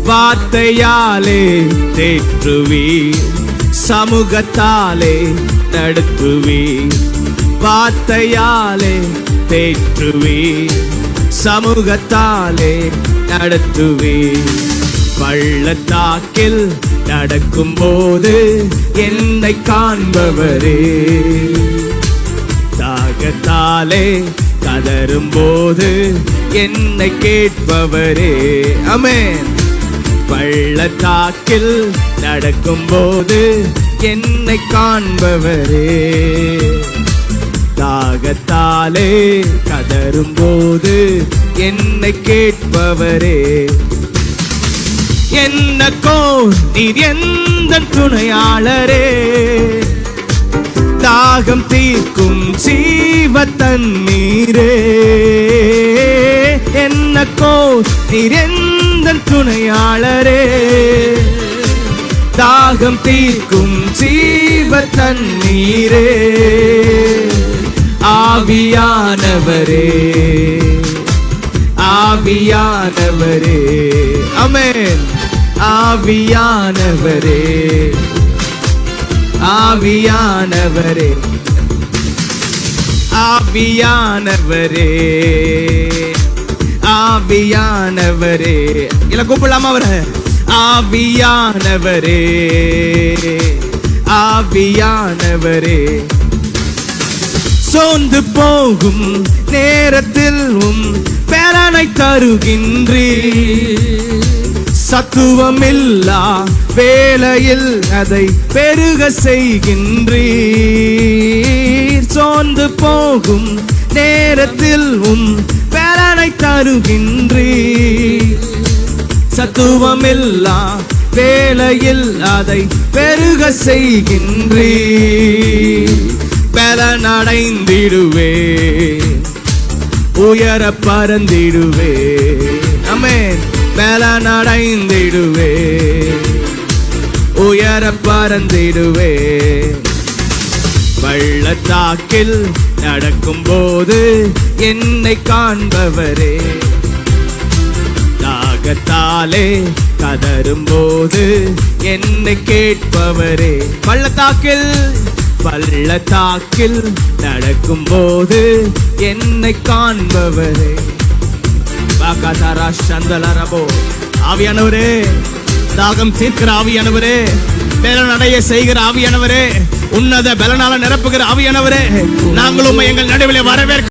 வார்த்தையாலே தேற்றுவீர், சமூகத்தாலே நடத்துவீர். வார்த்தையாலே தேற்றுவீர், சமூகத்தாலே நடத்துவீர். பள்ளத்தாக்கில் நடக்கும் போது என்னை காண்பவரே, தாகத்தாலே கதரும் போது என்னை கேட்பவரே. ஆமென். பள்ளத்தாக்கில் நடக்கும் போது என்னை காண்பவரே, தாகத்தாலே கதரும் போது என்னை கேட்பவரே. என்னக்கோ நீர் எந்த துணையாளரே, தாகம் தீர்க்கும் ஜீவ தண்ணீரே. என்னக்கோ நீர் எந்த துணையாளரே, தாகம் தீர்க்கும் ஜீவ தண்ணீரே. ஆவியானவரே, ஆவியானவரே, ஆமென். ஆவியானவரே, ஆவியானவரே, ஆவியானவரே, ஆவியானவரே. இல்ல கூப்பிடலாமா அவர? ஆவியானவரே, ஆவியானவரே. சோர்ந்து போகும் நேரத்தில் பேரனை தருகின்றீர், சத்துவமில்லா வேளையில் அதை பெருக செய்கின்றீர். சோர்ந்து போகும் நேரத்தில் பேரனை தருகின்றீர், சத்துவமில்லா வேளையில் அதை பெருக செய்கின்றீர். பலனடைந்திடுவே, உயர பறந்திடுவே. ஆமென். பலனடைந்திடுவே, உயர பறந்திடுவே. பள்ளத்தாக்கில் நடக்கும் போது என்னை காண்பவரே, தாகத்தாலே கதரும் போது என்னை கேட்பவரே. பள்ளத்தாக்கில், பள்ளத்தாக்கில் நடக்கும் போது என்னை காண்பவரே. ஆவியானவரே, தாகம் தீர்க்கிற ஆவியானவரே, பலனடைய செய்கிற ஆவியானவரே, உன்னத பலனால நிரப்புகிற ஆவியானவரே, நாங்களும் எங்கள் நடுவில் வரவேற்க